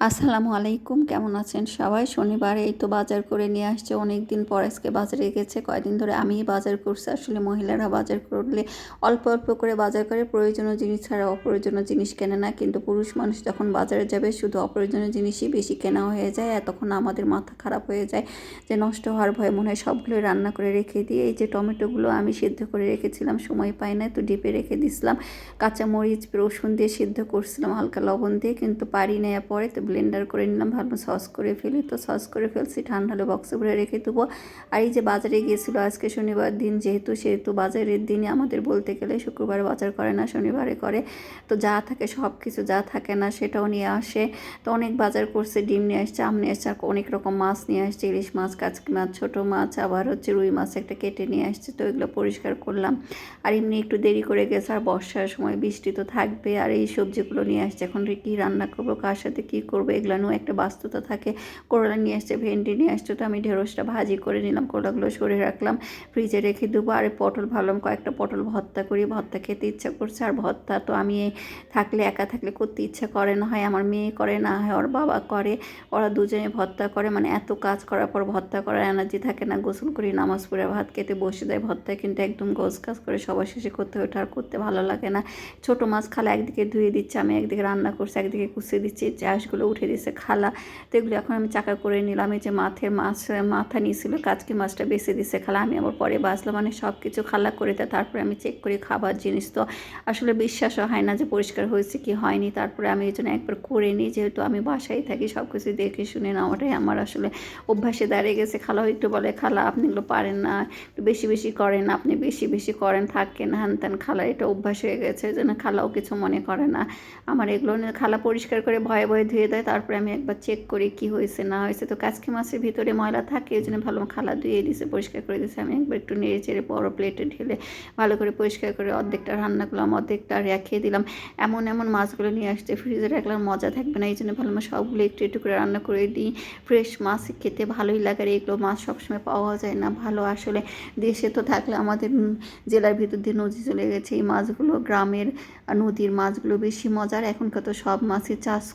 আসসালামু আলাইকুম, কেমন আছেন সবাই? শনিবার এই তো বাজার করে নিয়ে আসছে, অনেক দিন পর আজকে বাজারে গেছে। কয়দিন ধরে আমিই বাজার করছি। আসলে মহিলারা বাজার করলে অল্প অল্প করে বাজার করে, প্রয়োজনীয় জিনিস ছাড়া অপ্রয়োজনীয় জিনিস কেনে না। কিন্তু পুরুষ মানুষ যখন বাজারে যাবে শুধু অপ্রয়োজনীয় জিনিসই বেশি কেনা হয়ে যায়, আর তখন আমাদের মাথা খারাপ হয়ে যায় যে নষ্ট হওয়ার ভয়ে মনে হয় সবগুলোই রান্না করে রেখে দিয়ে। এই যে টমেটোগুলো আমি সিদ্ধ করে রেখেছিলাম, সময় পাই না তো ডিপে রেখে দিছিলাম। কাঁচামরিচ রসুন দিয়ে সিদ্ধ করছিলাম হালকা লবণ দিয়ে, কিন্তু পারি নেওয়ার পরে তো ব্লেন্ডার করে নিলাম, ভালো সস করে ফেলি। তো সস করে ফেলছি, ঠান্ডা হলে বক্সে ভরে রেখে দেবো। আর এই যে বাজারে গিয়েছিলো আজকে শনিবার দিন, সেহেতু বাজারের দিনে আমাদের বলতে গেলে শুক্রবার বাজার করে না, শনিবারে করে। তো যা থাকে সব কিছু, যা থাকে না সেটাও নিয়ে আসে। তো অনেক বাজার করছে, ডিম নিয়ে আসছে, আম নিয়ে আসছে, আর অনেক রকম মাছ নিয়ে আসছে, ইলিশ মাছ, কাচকি মাছ, ছোটো মাছ, আবার হচ্ছে রুই মাছ একটা কেটে নিয়ে আসছে। তো এগুলো পরিষ্কার করলাম। আর এমনি একটু দেরি করে গেছে, আর বর্ষার সময় বৃষ্টি তো থাকবে। আর এই সবজিগুলো নিয়ে আসছে, এখন কী রান্না করবো, কার সাথে কী করবো, এগুলো একটা ব্যস্ততা থাকে। করলা নিয়ে আসছে, ভেন্ডি নিয়ে আসছে, তো আমি ঢেঁড়সটা ভাজি করে নিলাম, করলাগুলো সরে রাখলাম, ফ্রিজে রেখে দেবো। আর পটল ভাবলাম কয়েকটা পটল ভর্তা করি, ভর্তা খেতে ইচ্ছা করছে। আর ভর্তা তো আমি থাকলে, একা থাকলে করতে ইচ্ছা করে না, হয় আমার মেয়ে করে, না হয় ওর বাবা করে। ওরা দুজনে ভর্তা করে, মানে এত কাজ করার পর ভর্তা করার এনার্জি থাকে না। গোসল করি, নামাজ পড়ে ভাত খেতে বসে দেয়, ভর্তা কিন্তু একদম গোছ কাজ করে সবার শেষে করতে ওঠা, আর করতে ভালো লাগে না। ছোটো মাছ খালা একদিকে ধুয়ে দিচ্ছে, আমি একদিকে রান্না করছি, একদিকে কুচিয়ে দিচ্ছি, চাষগুলো উঠে দিচ্ছে খালা। তো এগুলো এখন আমি চাকা করে নিলাম। এই যে মাথা নিয়েছিল, কাচকি মাছটা বেছে দিচ্ছে খালা, আমি আবার পরে বাঁচলাম, মানে সব কিছু খালা করে দেয়। তারপরে আমি চেক করি খাবার জিনিস, তো আসলে বিশ্বাসও হয় না যে পরিষ্কার হয়েছে কি হয়নি। তারপরে আমি এই জন্য একবার করে নিই, যেহেতু আমি বাসায় থাকি, সব কিছু দেখে শুনে নেওয়াটাই আমার আসলে অভ্যাসে দাঁড়িয়ে গেছে। খালাও একটু বলে, খালা আপনি এগুলো পারেন না, একটু বেশি বেশি করেন, আপনি বেশি বেশি করেন, থাকেন হ্যান ত্যান। খালা এটা অভ্যাস হয়ে গেছে, এই জন্য খালাও কিছু মনে করে না আমার এগুলো নিয়ে। খালা পরিষ্কার করে ভয়ে ভয়ে ধুয়ে দেয়, তারপরে আমি একবার চেক করি কি হয়েছে না হয়েছে। তো কাচকি মাছের ভিতরে ময়লা থাকে, এই জন্য ভালো খালা ধুয়ে দিছে, পরিষ্কার করে দিছে। আমি একবার একটু নেড়ে চেড়ে বড় প্লেটে ঢেলে ভালো করে পরিষ্কার করে অর্ধেকটা রান্না করলাম, অর্ধেকটা রেখে দিলাম। এমন এমন মাছগুলো নিয়ে আসছে, ফ্রিজে রাখলাম মজা থাকবে না, এই জন্য ভালো সবগুলো একটু একটু করে রান্না করে দিই। ফ্রেশ মাছ খেতে ভালোই লাগে, আর এগুলো মাছ সবসময় পাওয়া যায় না ভালো। আসলে দেশে তো থাকলে, আমাদের জেলার ভিতর দিয়ে নদী চলে গেছে, এই মাছগুলো গ্রামের নদীর মাছগুলো বেশি মজার। এখনকার তো সব মাছের চাষ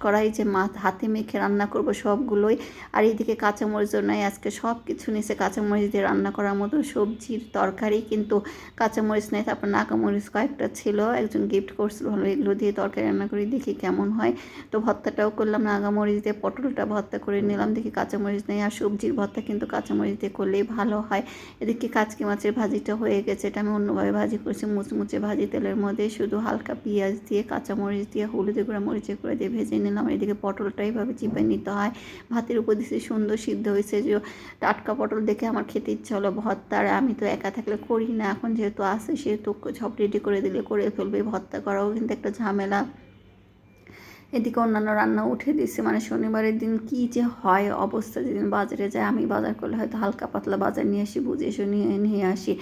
করাই, যে মাছ হাতে মেখে রান্না করব সবগুলোই। আর এইদিকে কাঁচামরিচও নাই, আজকে সব কিছু নিচে কাঁচামরিচ দিয়ে রান্না করার মতো সবজির তরকারি, কিন্তু কাঁচামরিচ নেই। তারপর নাকামরিচ কয়েকটা ছিল, একজন গিফট করছিল, ভালো এগুলো দিয়ে তরকারি রান্না করি, দেখি কেমন হয়। তো ভর্তাটাও করলাম নাগামরিচ দিয়ে, পটলটা ভর্তা করে নিলাম, দেখি কাঁচামরিচ নেই। আর সবজির ভর্তা কিন্তু কাঁচামরিচ দিয়ে করলেই ভালো হয়। এদিকে কাচকি মাছের ভাজিটা হয়ে গেছে, এটা আমি অন্যভাবে ভাজি করেছি, মুচমুচে ভাজি, তেলের মধ্যে শুধু হালকা পেঁয়াজ দিয়ে, কাঁচামরিচ দিয়ে, হলুদে গুঁড়া মরিচে করে দিয়ে ভেজে নিলাম। এদিকে পটলটা এইভাবে চিপে নিতে হয়, ভাতের উপর দিয়েছি, সুন্দর সিদ্ধ হয়েছে। যে টাটকা পটল দেখে আমার খেতে ইচ্ছা হলো ভর্তা। আর আমি তো একা থাকলে করি না, এখন যেহেতু আসে সেহেতু সব রেডি করে দিলে করে ফেলবে। ভর্তা করাও কিন্তু একটা ঝামেলা। এদিকে অন্যান্য রান্না উঠে দিচ্ছে, মানে শনিবারের দিন কি যে হয় অবস্থা। যেদিন বাজারে যায়, আমি বাজার করলে হয়তো হালকা পাতলা বাজার নিয়ে আসি, বুঝে শুনে নিয়ে আসি,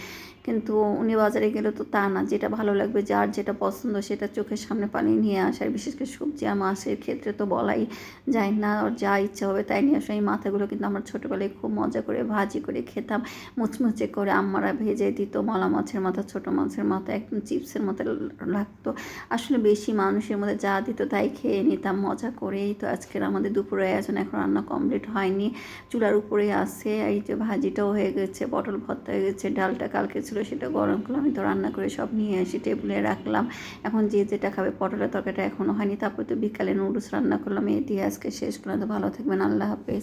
কিন্তু উনি বাজারে গেলে তো তা না, যেটা ভালো লাগবে, যার যেটা পছন্দ সেটা চোখের সামনে পানি নিয়ে আসে। আর বিশেষ করে সবজি আর মাছের ক্ষেত্রে তো বলাই যায় না, ওর যা ইচ্ছা হবে তাই নিয়ে আসে। এই মাথাগুলো কিন্তু আমরা ছোটোবেলায় খুব মজা করে ভাজি করে খেতাম, মুচমুচে করে আম্মারা ভেজে দিত। মলা মাছের মাথা, ছোটো মাছের মাথা একদম চিপসের মতো লাগতো। আসলে বেশি মানুষের মধ্যে যা দিত তাই খেয়ে নিতাম মজা করেই। তো আজকের আমাদের দুপুরের আয়োজন, এখন রান্না কমপ্লিট হয়নি, চুলার উপরে আছে। এই যে ভাজিটাও হয়ে গেছে, পটল ভর্তা হয়ে গেছে, ডালটা কালকে ছিল সেটা গরম করলাম। আমি তো রান্না করে সব নিয়ে আসি, টেবিলে রাখলাম। এখন যে যেটা খাবে, পটলের তরকারিটা এখনও হয়নি। তারপর তো বিকালে নুডলস রান্না করলাম, এই দিয়ে আজকে শেষ করলাম। তো ভালো থাকবেন, আল্লাহ হাফেজ।